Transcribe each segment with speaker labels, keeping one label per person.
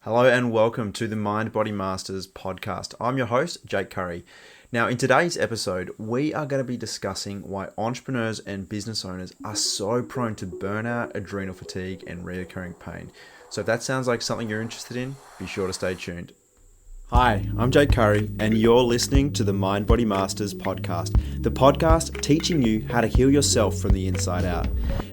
Speaker 1: Hello and welcome to the Mind Body Masters podcast. I'm your host, Jake Curry. Now, in today's episode, we are going to be discussing why entrepreneurs and business owners are so prone to burnout, adrenal fatigue, and recurring pain. So if that sounds like something you're interested in, be sure to stay tuned. Hi, I'm Jake Curry, and you're listening to the Mind Body Masters podcast, the podcast teaching you how to heal yourself from the inside out.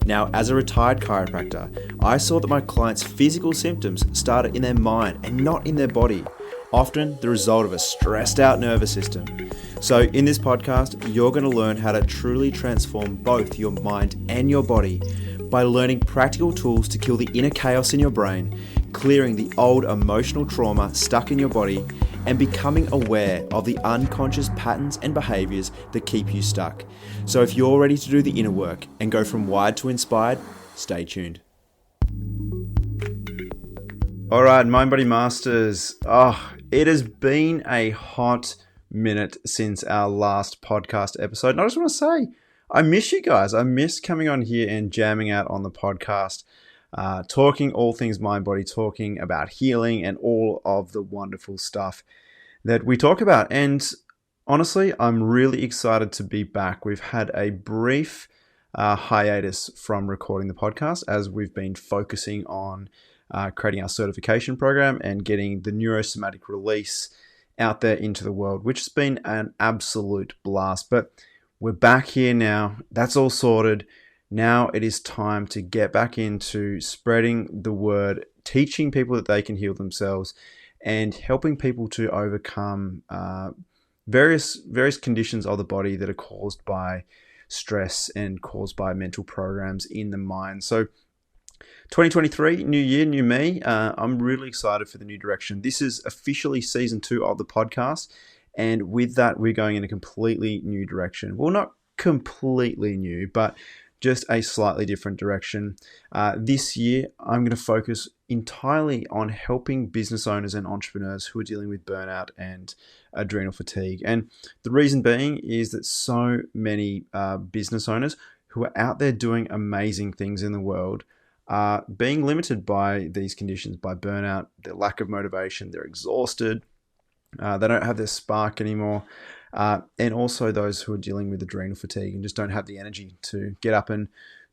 Speaker 1: Now, as a retired chiropractor, I saw that my clients' physical symptoms started in their mind and not in their body, often the result of a stressed out nervous system. So in this podcast, you're going to learn how to truly transform both your mind and your body by learning practical tools to kill the inner chaos in your brain, clearing the old emotional trauma stuck in your body, and becoming aware of the unconscious patterns and behaviors that keep you stuck. So if you're ready to do the inner work and go from wired to inspired, stay tuned. All right, Mind Body Masters. It has been a hot minute since our last podcast episode. And I just want to say, I miss you guys. I miss coming on here and jamming out on the podcast. Talking all things mind body, talking about healing and all of the wonderful stuff that we talk about. And honestly, I'm really excited to be back. We've had a brief hiatus from recording the podcast as we've been focusing on creating our certification program and getting the neurosomatic release out there into the world, which has been an absolute blast. But we're back here now. That's all sorted. Now it is time to get back into spreading the word, teaching people that they can heal themselves, and helping people to overcome various conditions of the body that are caused by stress and caused by mental programs in the mind. So 2023, new year, new me. I'm really excited for the new direction. This is officially season 2 of the podcast. And with that, we're going in a completely new direction. Well, not completely new, but just a slightly different direction. This year, I'm going to focus entirely on helping business owners and entrepreneurs who are dealing with burnout and adrenal fatigue. And the reason being is that so many business owners who are out there doing amazing things in the world are being limited by these conditions, by burnout, their lack of motivation, they're exhausted, they don't have their spark anymore. And also those who are dealing with adrenal fatigue and just don't have the energy to get up and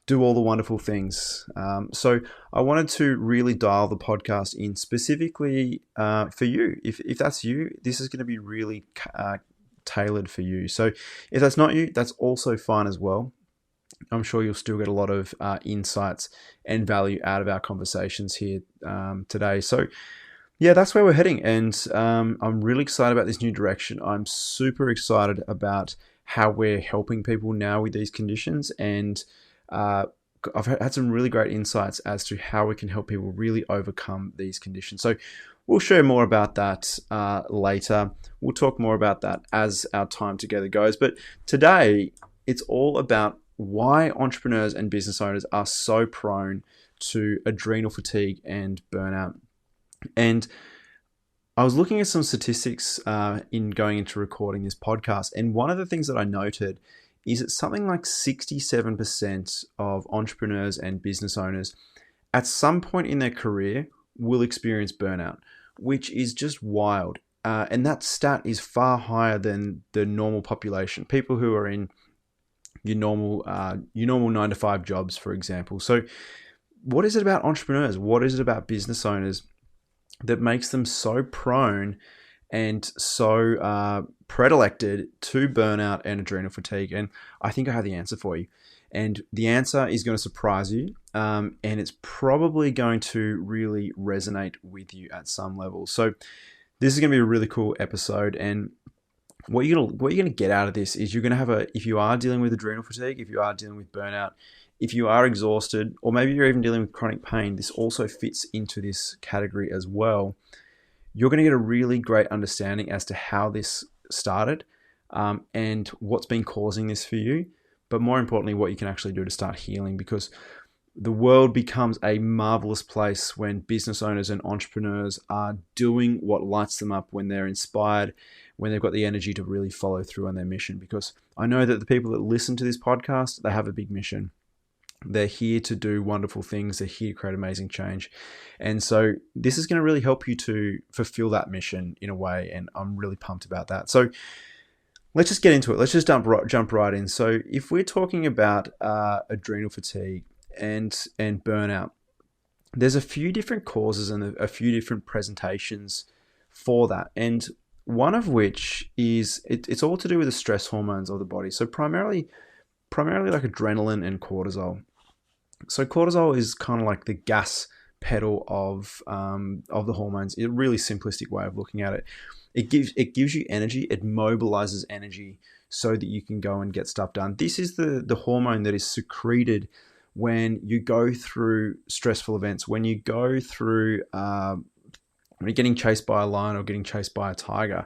Speaker 1: do all the wonderful things. So I wanted to really dial the podcast in specifically for you. If that's you, this is going to be really tailored for you. So if that's not you, that's also fine as well. I'm sure you'll still get a lot of insights and value out of our conversations here today. So yeah, that's where we're heading, and I'm really excited about this new direction. I'm super excited about how we're helping people now with these conditions, and I've had some really great insights as to how we can help people really overcome these conditions. So we'll share more about that later. We'll talk more about that as our time together goes. But today, it's all about why entrepreneurs and business owners are so prone to adrenal fatigue and burnout. And I was looking at some statistics in going into recording this podcast, and one of the things that I noted is that something like 67% of entrepreneurs and business owners at some point in their career will experience burnout, which is just wild. And that stat is far higher than the normal population, people who are in your normal 9-to-5 jobs, for example. So what is it about entrepreneurs? What is it about business owners that makes them so prone and so predilected to burnout and adrenal fatigue? And I think I have the answer for you. And the answer is going to surprise you. And it's probably going to really resonate with you at some level. So this is going to be a really cool episode. And what you're going to get out of this is you're going to have if you are dealing with adrenal fatigue, if you are dealing with burnout, if you are exhausted, or maybe you're even dealing with chronic pain, this also fits into this category as well. You're going to get a really great understanding as to how this started and what's been causing this for you, but more importantly, what you can actually do to start healing, because the world becomes a marvelous place when business owners and entrepreneurs are doing what lights them up, when they're inspired, when they've got the energy to really follow through on their mission. Because I know that the people that listen to this podcast, they have a big mission. They're here to do wonderful things. They're here to create amazing change. And so this is going to really help you to fulfill that mission in a way. And I'm really pumped about that. So let's just get into it. Let's just jump right in. So if we're talking about adrenal fatigue and burnout, there's a few different causes and a few different presentations for that. And one of which is it's all to do with the stress hormones of the body. So primarily like adrenaline and cortisol. So cortisol is kind of like the gas pedal of the hormones. A really simplistic way of looking at it. It gives you energy. It mobilizes energy so that you can go and get stuff done. This is the hormone that is secreted when you go through stressful events. When you go through when you're getting chased by a lion or getting chased by a tiger,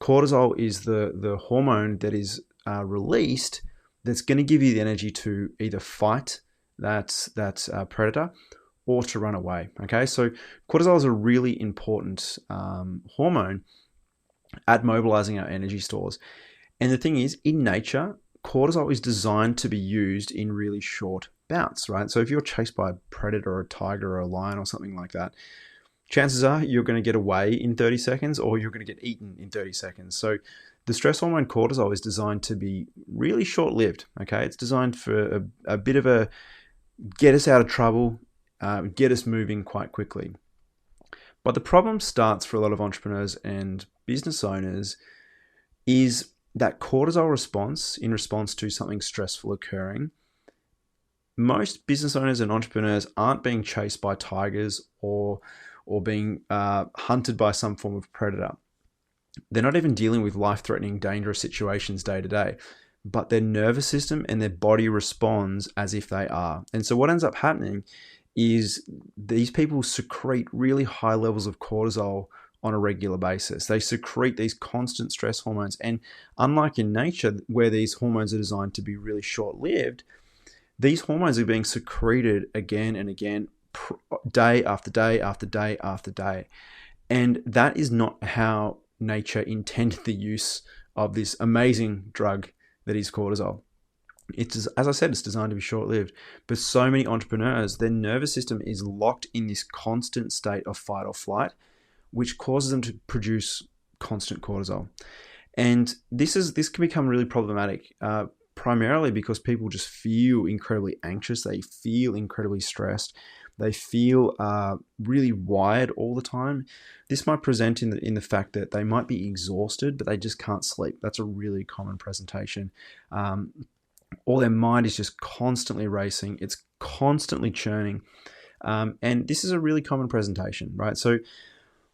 Speaker 1: cortisol is the hormone that is released that's going to give you the energy to either fight that predator or to run away. Okay, so cortisol is a really important hormone at mobilizing our energy stores. And the thing is, in nature, cortisol is designed to be used in really short bouts, right? So if you're chased by a predator or a tiger or a lion or something like that, chances are you're going to get away in 30 seconds or you're going to get eaten in 30 seconds. So the stress hormone cortisol is designed to be really short-lived, okay? It's designed for a bit of a get us out of trouble, get us moving quite quickly. But the problem starts for a lot of entrepreneurs and business owners is that cortisol response in response to something stressful occurring. Most business owners and entrepreneurs aren't being chased by tigers or being hunted by some form of predator. They're not even dealing with life-threatening, dangerous situations day to day, but their nervous system and their body responds as if they are. And so what ends up happening is these people secrete really high levels of cortisol on a regular basis. They secrete these constant stress hormones. And unlike in nature, where these hormones are designed to be really short-lived, these hormones are being secreted again and again, day after day after day after day. And that is not how nature intended the use of this amazing drug that is cortisol. It's, as I said, it's designed to be short-lived. But so many entrepreneurs, their nervous system is locked in this constant state of fight or flight, which causes them to produce constant cortisol. And this can become really problematic, primarily because people just feel incredibly anxious. They feel incredibly stressed. They feel really wired all the time. This might present in the fact that they might be exhausted, but they just can't sleep. That's a really common presentation. Or their mind is just constantly racing. It's constantly churning. And this is a really common presentation, right? So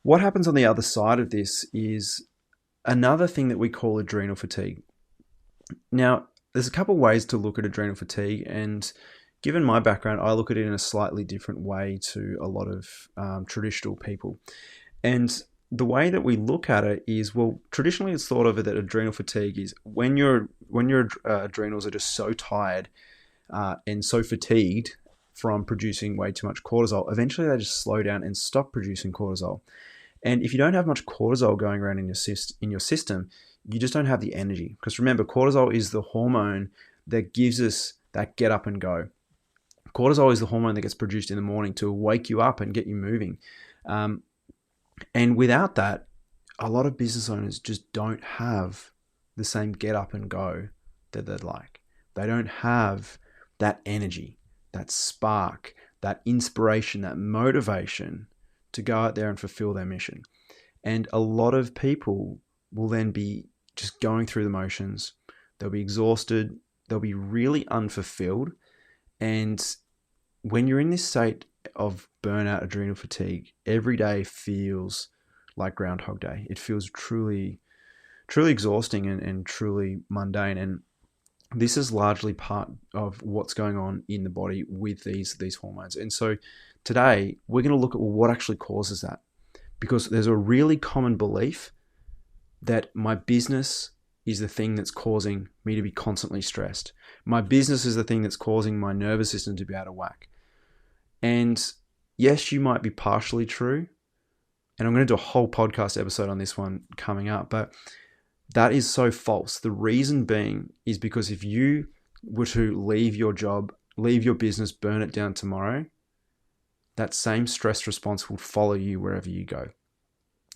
Speaker 1: what happens on the other side of this is another thing that we call adrenal fatigue. Now, there's a couple ways to look at adrenal fatigue, and given my background, I look at it in a slightly different way to a lot of traditional people. And the way that we look at it is, well, traditionally it's thought of that adrenal fatigue is when your adrenals are just so tired and so fatigued from producing way too much cortisol, eventually they just slow down and stop producing cortisol. And if you don't have much cortisol going around in your system, you just don't have the energy. Because remember, cortisol is the hormone that gives us that get up and go. Cortisol is the hormone that gets produced in the morning to wake you up and get you moving. And without that, a lot of business owners just don't have the same get up and go that they'd like. They don't have that energy, that spark, that inspiration, that motivation to go out there and fulfill their mission. And a lot of people will then be just going through the motions. They'll be exhausted. They'll be really unfulfilled. And when you're in this state of burnout, adrenal fatigue, every day feels like Groundhog Day. It feels truly exhausting and truly mundane. And this is largely part of what's going on in the body with these hormones. And so today we're going to look at what actually causes that, because there's a really common belief that my business is the thing that's causing me to be constantly stressed. My business is the thing that's causing my nervous system to be out of whack. And yes, you might be partially true. And I'm going to do a whole podcast episode on this one coming up, but that is so false. The reason being is because if you were to leave your job, leave your business, burn it down tomorrow, that same stress response will follow you wherever you go.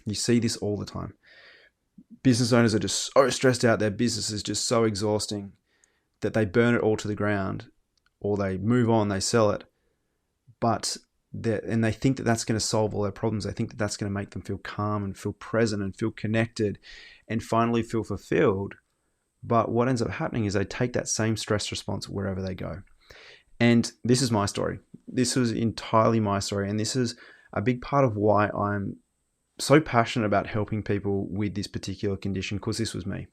Speaker 1: You see this all the time. Business owners are just so stressed out. Their business is just so exhausting that they burn it all to the ground, or they move on, they sell it. And they think that that's going to solve all their problems. They think that that's going to make them feel calm and feel present and feel connected and finally feel fulfilled. But what ends up happening is they take that same stress response wherever they go. And this is my story. This was entirely my story. And this is a big part of why I'm so passionate about helping people with this particular condition, because this was me.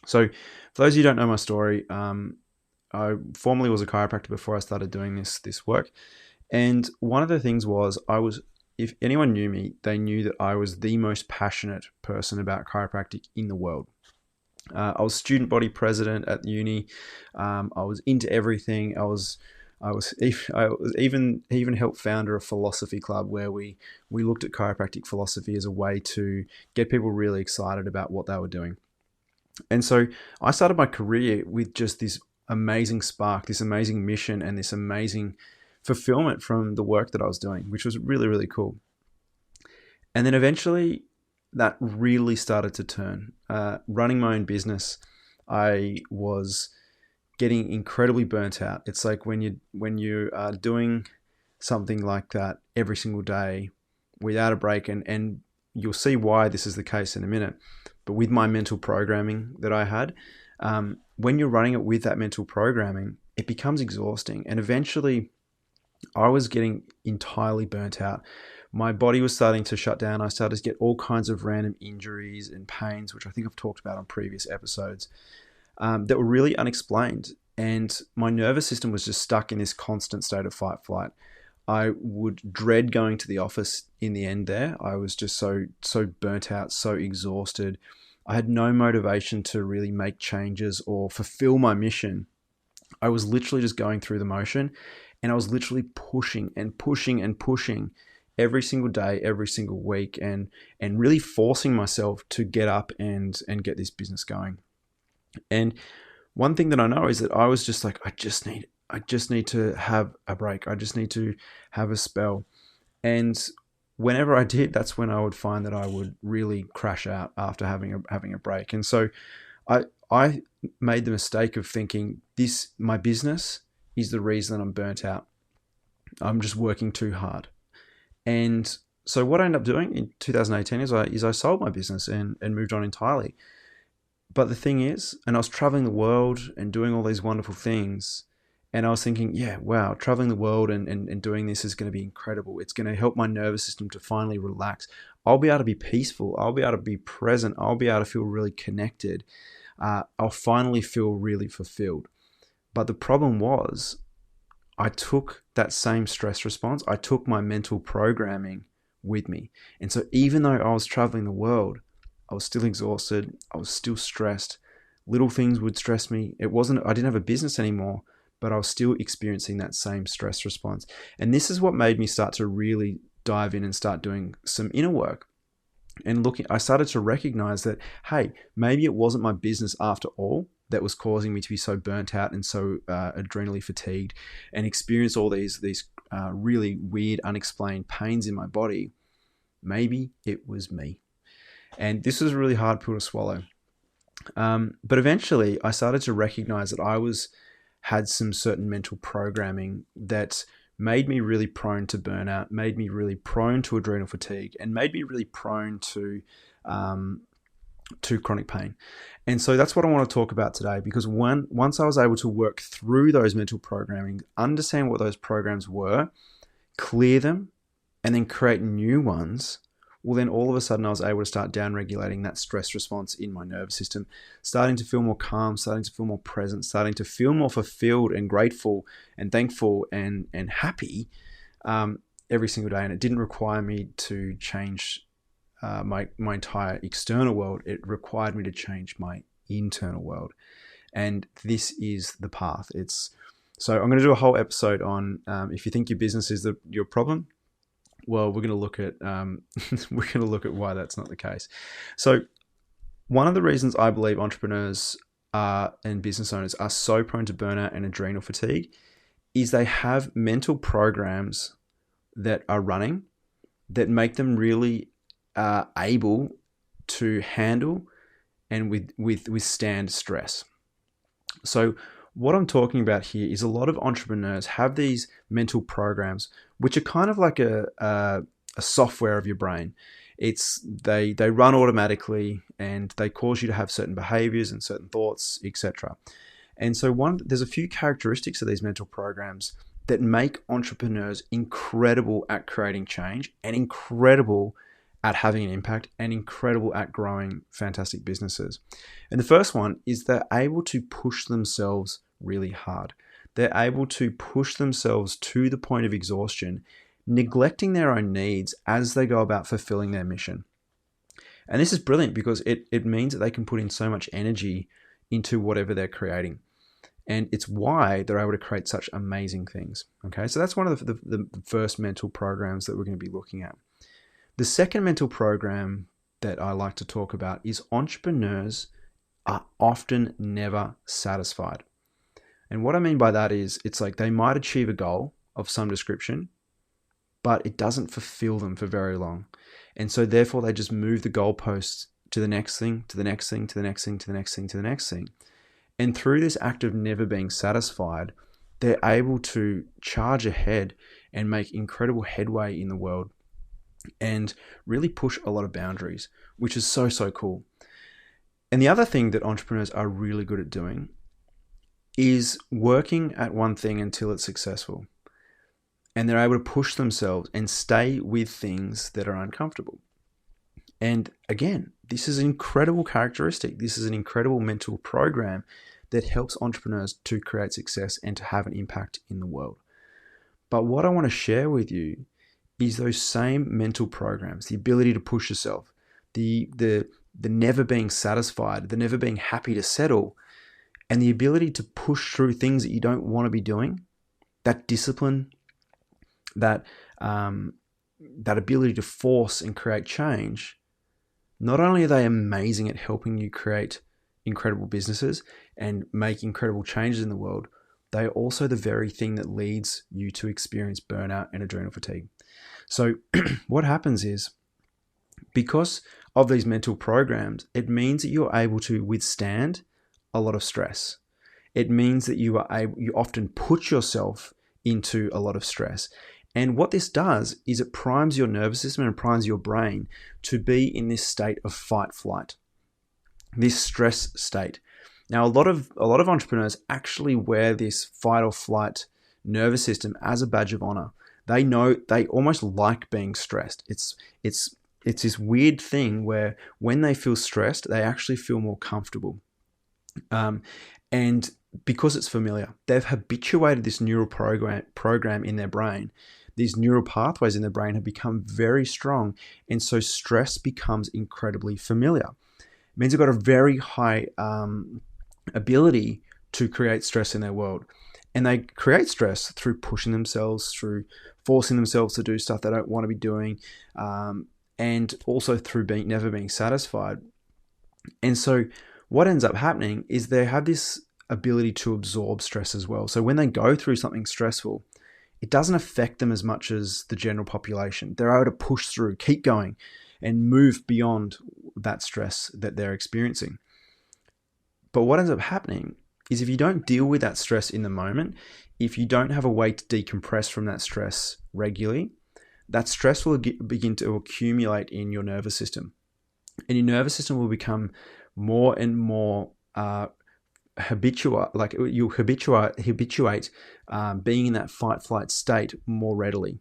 Speaker 1: So for those of you who don't know my story, I formerly was a chiropractor before I started doing this work. And one of the things was if anyone knew me, they knew that I was the most passionate person about chiropractic in the world. I was student body president at uni. I was into everything. I even helped founder a philosophy club where we looked at chiropractic philosophy as a way to get people really excited about what they were doing. And so I started my career with just this amazing spark, this amazing mission, and this amazing fulfillment from the work that I was doing, which was really, really cool. And then eventually that really started to turn. Running my own business, I was getting incredibly burnt out. It's like when you are doing something like that every single day without a break, and you'll see why this is the case in a minute. But with my mental programming that I had, when you're running it with that mental programming, it becomes exhausting. And eventually I was getting entirely burnt out. My body was starting to shut down. I started to get all kinds of random injuries and pains, which I think I've talked about on previous episodes, that were really unexplained. And my nervous system was just stuck in this constant state of fight flight. I would dread going to the office in the end there. I was just so burnt out, so exhausted. I had no motivation to really make changes or fulfill my mission. I was literally just going through the motion, and I was literally pushing and pushing and pushing every single day, every single week, and really forcing myself to get up and get this business going. And one thing that I know is that I was just like, I just need to have a break. I just need to have a spell. And whenever I did, that's when I would find that I would really crash out after having a break. And so I made the mistake of thinking my business is the reason I'm burnt out. I'm just working too hard. And so what I ended up doing in 2018 is I sold my business and moved on entirely. But the thing is, and I was traveling the world and doing all these wonderful things, and I was thinking, yeah, wow, traveling the world and doing this is going to be incredible. It's going to help my nervous system to finally relax. I'll be able to be peaceful. I'll be able to be present. I'll be able to feel really connected. I'll finally feel really fulfilled. But the problem was, I took that same stress response. I took my mental programming with me. And so even though I was traveling the world, I was still exhausted. I was still stressed. Little things would stress me. I didn't have a business anymore, but I was still experiencing that same stress response. And this is what made me start to really dive in and start doing some inner work. And I started to recognize that, hey, maybe it wasn't my business after all that was causing me to be so burnt out and so adrenally fatigued and experience all these really weird, unexplained pains in my body. Maybe it was me. And this was a really hard pill to swallow. But eventually I started to recognize that had some certain mental programming that made me really prone to burnout, made me really prone to adrenal fatigue, and made me really prone to chronic pain. And so that's what I want to talk about today, because once I was able to work through those mental programming, understand what those programs were, clear them, and then create new ones, well, then all of a sudden I was able to start down-regulating that stress response in my nervous system, starting to feel more calm, starting to feel more present, starting to feel more fulfilled and grateful and thankful and happy every single day. And it didn't require me to change my entire external world. It required me to change my internal world. And this is the path. So I'm going to do a whole episode on if you think your business is your problem. Well, we're going to look at why that's not the case. So one of the reasons I believe entrepreneurs and business owners are so prone to burnout and adrenal fatigue is they have mental programs that are running that make them really able to handle and withstand stress. So what I'm talking about here is a lot of entrepreneurs have these mental programs, which are kind of like a software of your brain. They run automatically and they cause you to have certain behaviors and certain thoughts, etc. And so there's a few characteristics of these mental programs that make entrepreneurs incredible at creating change and incredible at having an impact and incredible at growing fantastic businesses. And the first one is they're able to push themselves really hard. They're able to push themselves to the point of exhaustion, neglecting their own needs as they go about fulfilling their mission. And this is brilliant because it means that they can put in so much energy into whatever they're creating. And it's why they're able to create such amazing things. Okay, so that's one of the first mental programs that we're going to be looking at. The second mental program that I like to talk about is entrepreneurs are often never satisfied. And what I mean by that is it's like they might achieve a goal of some description, but it doesn't fulfill them for very long. And so therefore they just move the goalposts to the next thing, to the next thing, to the next thing, to the next thing, to the next thing. And through this act of never being satisfied, they're able to charge ahead and make incredible headway in the world and really push a lot of boundaries, which is so, so cool. And the other thing that entrepreneurs are really good at doing is working at one thing until it's successful. And they're able to push themselves and stay with things that are uncomfortable. And again, this is an incredible characteristic. This is an incredible mental program that helps entrepreneurs to create success and to have an impact in the world. But what I want to share with you is those same mental programs, the ability to push yourself, the never being satisfied, the never being happy to settle, and the ability to push through things that you don't want to be doing, that discipline, that ability to force and create change. Not only are they amazing at helping you create incredible businesses and make incredible changes in the world, they are also the very thing that leads you to experience burnout and adrenal fatigue. So what happens is, because of these mental programs, it means that you're able to withstand a lot of stress. It means that you often put yourself into a lot of stress. And what this does is it primes your nervous system and primes your brain to be in this state of fight flight, this stress state. Now, a lot of entrepreneurs actually wear this fight or flight nervous system as a badge of honor. They know they almost like being stressed. It's this weird thing where when they feel stressed, they actually feel more comfortable. And because it's familiar, they've habituated this neural program in their brain. These neural pathways in their brain have become very strong. And so stress becomes incredibly familiar. It means they've got a very high ability to create stress in their world. And they create stress through pushing themselves, through forcing themselves to do stuff they don't want to be doing, and also through never being satisfied. And so what ends up happening is they have this ability to absorb stress as well. So when they go through something stressful, it doesn't affect them as much as the general population. They're able to push through, keep going, and move beyond that stress that they're experiencing. But what ends up happening is if you don't deal with that stress in the moment, if you don't have a way to decompress from that stress regularly, that stress will begin to accumulate in your nervous system. And your nervous system will become more and more habituate being in that fight-flight state more readily.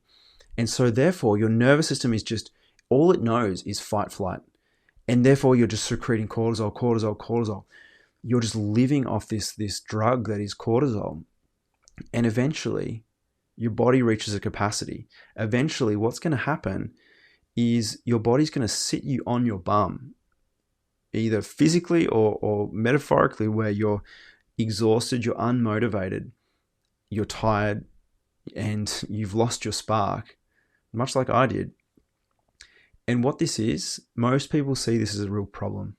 Speaker 1: And so therefore, your nervous system is just, all it knows is fight-flight. And therefore, you're just secreting cortisol. You're just living off this drug that is cortisol. And eventually, your body reaches a capacity. Eventually, what's going to happen is your body's going to sit you on your bum, either physically or metaphorically, where you're exhausted, you're unmotivated, you're tired, and you've lost your spark, much like I did. And what this is, most people see this as a real problem.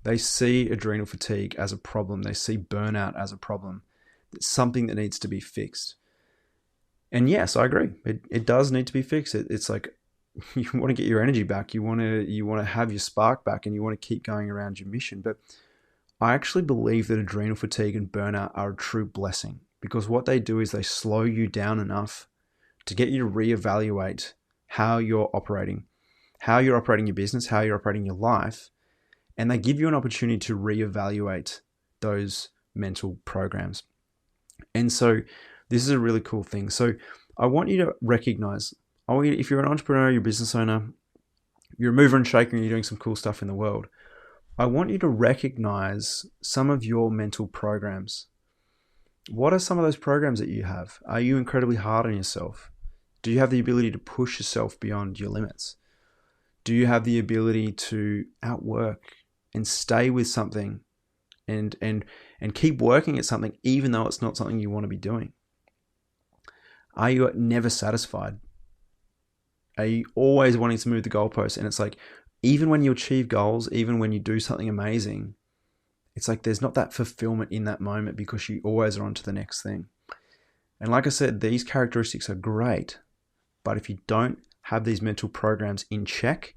Speaker 1: They see adrenal fatigue as a problem. They see burnout as a problem. It's something that needs to be fixed. And yes, I agree. It does need to be fixed. It's like you want to get your energy back. You want to have your spark back, and you want to keep going around your mission. But I actually believe that adrenal fatigue and burnout are a true blessing, because what they do is they slow you down enough to get you to reevaluate how you're operating your business, how you're operating your life, and they give you an opportunity to reevaluate those mental programs. And so this is a really cool thing. So I want you to recognize, if you're an entrepreneur, you're a business owner, you're a mover and shaker, and you're doing some cool stuff in the world, I want you to recognize some of your mental programs. What are some of those programs that you have? Are you incredibly hard on yourself? Do you have the ability to push yourself beyond your limits? Do you have the ability to outwork and stay with something and keep working at something even though it's not something you want to be doing? Are you never satisfied? Are you always wanting to move the goalpost? And it's like, even when you achieve goals, even when you do something amazing, it's like there's not that fulfillment in that moment because you always are on to the next thing. And like I said, these characteristics are great, but if you don't have these mental programs in check,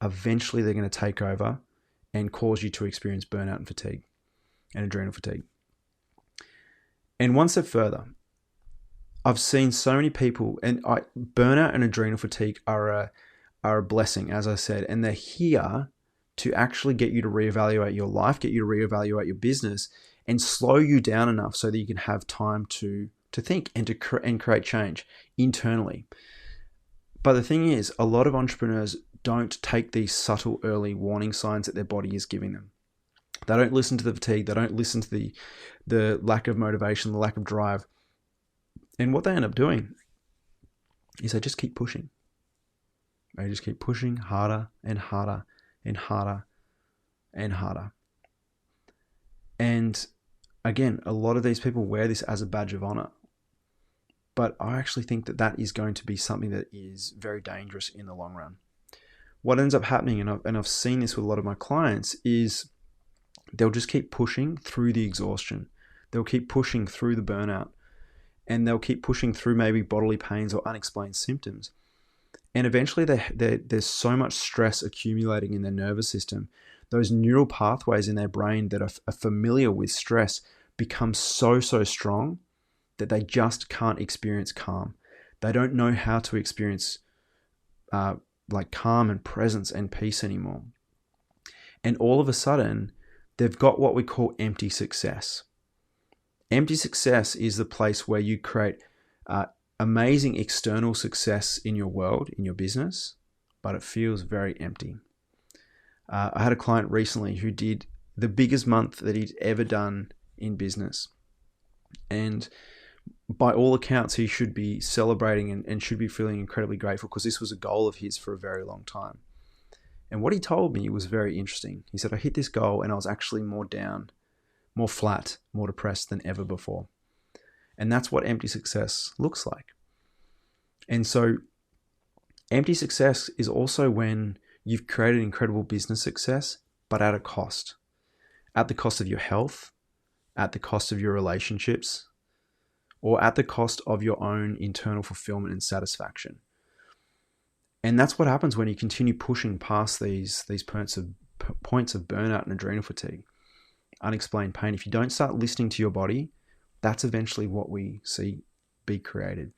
Speaker 1: eventually they're going to take over and cause you to experience burnout and fatigue and adrenal fatigue. And one step further, I've seen so many people, and burnout and adrenal fatigue are a blessing, as I said, and they're here to actually get you to reevaluate your life, get you to reevaluate your business, and slow you down enough so that you can have time to think and to create change internally. But the thing is, a lot of entrepreneurs don't take these subtle early warning signs that their body is giving them. They don't listen to the fatigue. They don't listen to the lack of motivation, the lack of drive. And what they end up doing is they just keep pushing. They just keep pushing harder and harder and harder and harder. And again, a lot of these people wear this as a badge of honor. But I actually think that is going to be something that is very dangerous in the long run. What ends up happening, and I've seen this with a lot of my clients, is they'll just keep pushing through the exhaustion. They'll keep pushing through the burnout. And they'll keep pushing through maybe bodily pains or unexplained symptoms. And eventually there's so much stress accumulating in their nervous system. Those neural pathways in their brain that are familiar with stress become so strong that they just can't experience calm. They don't know how to experience like calm and presence and peace anymore. And all of a sudden, they've got what we call empty success. Empty success is the place where you create amazing external success in your world, in your business, but it feels very empty. I had a client recently who did the biggest month that he'd ever done in business. And by all accounts, he should be celebrating and should be feeling incredibly grateful because this was a goal of his for a very long time. And what he told me was very interesting. He said, I hit this goal and I was actually more down, more flat, more depressed than ever before. And that's what empty success looks like. And so empty success is also when you've created incredible business success, but at a cost. At the cost of your health, at the cost of your relationships, or at the cost of your own internal fulfillment and satisfaction. And that's what happens when you continue pushing past these points of burnout and adrenal fatigue, unexplained pain. If you don't start listening to your body, that's eventually what we see be created.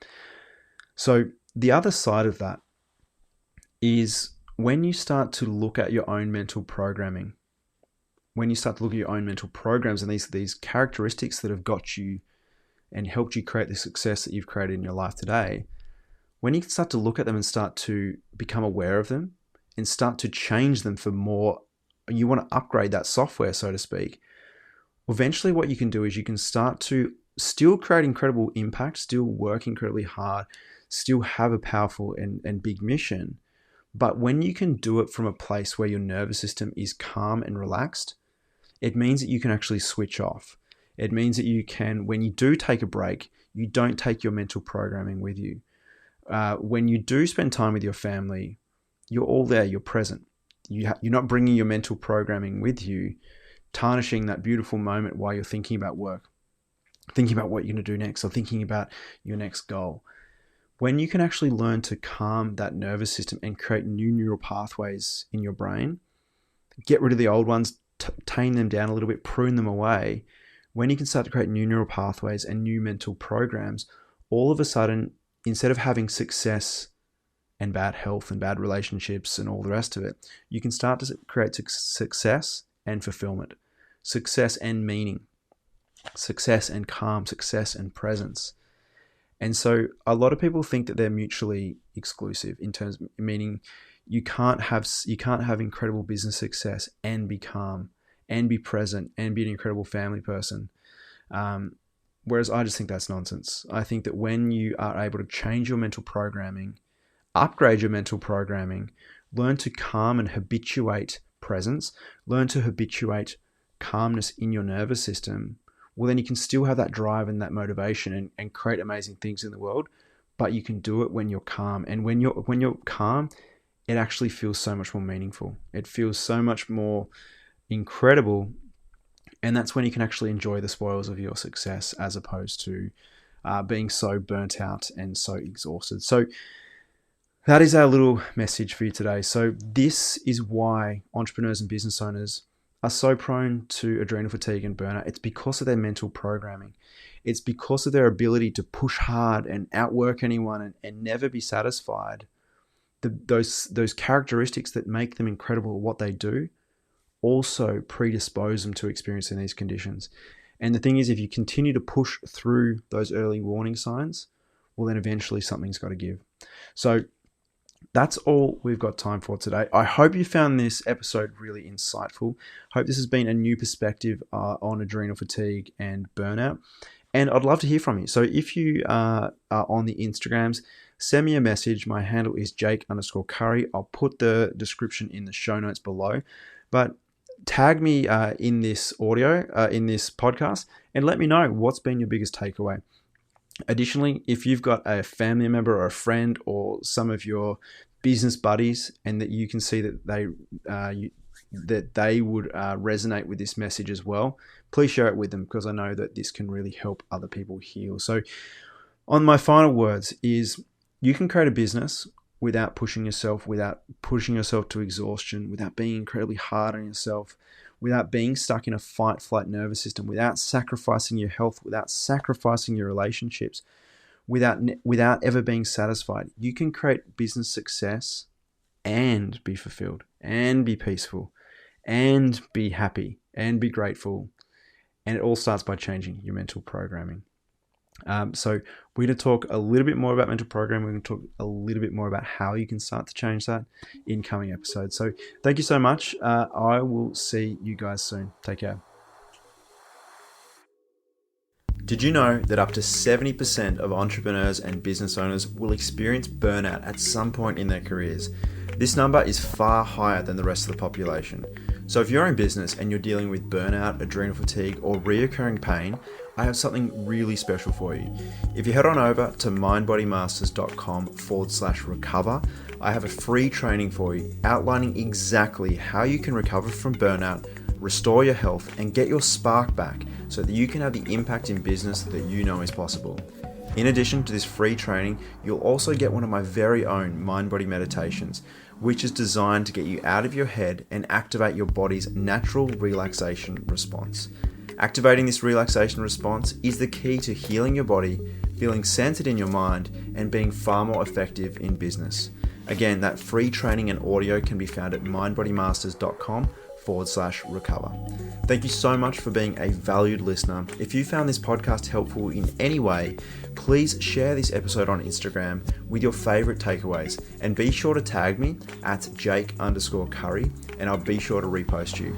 Speaker 1: So the other side of that is when you start to look at your own mental programming, when you start to look at your own mental programs and these characteristics that have got you and helped you create the success that you've created in your life today, when you start to look at them and start to become aware of them and start to change them for more, you want to upgrade that software, so to speak. Eventually what you can do is you can start to still create incredible impact, still work incredibly hard, still have a powerful and big mission. But when you can do it from a place where your nervous system is calm and relaxed, it means that you can actually switch off. It means that you can, when you do take a break, you don't take your mental programming with you. When you do spend time with your family, you're all there, you're present. You're not bringing your mental programming with you, tarnishing that beautiful moment while you're thinking about work, thinking about what you're going to do next, or thinking about your next goal. when you can actually learn to calm that nervous system and create new neural pathways in your brain, get rid of the old ones, tame them down a little bit, prune them away, when you can start to create new neural pathways and new mental programs, all of a sudden, instead of having success and bad health and bad relationships and all the rest of it, you can start to create success and fulfillment, success and meaning, success and calm, success and presence. And so a lot of people think that they're mutually exclusive in terms of meaning you can't have incredible business success and be calm and be present and be an incredible family person. Whereas I just think that's nonsense. I think that when you are able to change your mental programming, upgrade your mental programming, learn to calm and habituate presence, learn to habituate calmness in your nervous system, well, then you can still have that drive and that motivation and create amazing things in the world, but you can do it when you're calm. And when you're calm, it actually feels so much more meaningful. It feels so much more incredible. And that's when you can actually enjoy the spoils of your success as opposed to being so burnt out and so exhausted. So that is our little message for you today. So this is why entrepreneurs and business owners are so prone to adrenal fatigue and burnout. It's because of their mental programming. It's because of their ability to push hard and outwork anyone and never be satisfied. Those characteristics that make them incredible at what they do also predispose them to experiencing these conditions. And the thing is, if you continue to push through those early warning signs, well, then eventually something's got to give. So that's all we've got time for today. I hope you found this episode really insightful. Hope this has been a new perspective on adrenal fatigue and burnout. And I'd love to hear from you. So if you are on the Instagrams, send me a message. My handle is Jake_Curry. I'll put the description in the show notes below. But tag me in this audio, in this podcast, and let me know what's been your biggest takeaway. Additionally, if you've got a family member or a friend or some of your business buddies and that you can see that they would resonate with this message as well, please share it with them, because I know that this can really help other people heal. So on my final words is, you can create a business without pushing yourself to exhaustion, without being incredibly hard on yourself, without being stuck in a fight-flight nervous system, without sacrificing your health, without sacrificing your relationships, without ever being satisfied. You can create business success and be fulfilled and be peaceful and be happy and be grateful. And it all starts by changing your mental programming. So we're going to talk a little bit more about mental programming. We're going to talk a little bit more about how you can start to change that in coming episodes. So thank you so much. I will see you guys soon. Take care. Did you know that up to 70% of entrepreneurs and business owners will experience burnout at some point in their careers? This number is far higher than the rest of the population. So if you're in business and you're dealing with burnout, adrenal fatigue, or reoccurring pain, I have something really special for you. If you head on over to mindbodymasters.com/recover, I have a free training for you outlining exactly how you can recover from burnout, restore your health, and get your spark back so that you can have the impact in business that you know is possible. In addition to this free training, you'll also get one of my very own mind-body meditations, which is designed to get you out of your head and activate your body's natural relaxation response. Activating this relaxation response is the key to healing your body, feeling centered in your mind, and being far more effective in business. Again, that free training and audio can be found at mindbodymasters.com/recover. Thank you so much for being a valued listener. If you found this podcast helpful in any way, please share this episode on Instagram with your favorite takeaways, and be sure to tag me at Jake_Curry, and I'll be sure to repost you.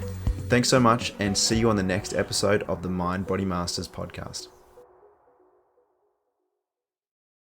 Speaker 1: Thanks so much, and see you on the next episode of the Mind Body Masters podcast.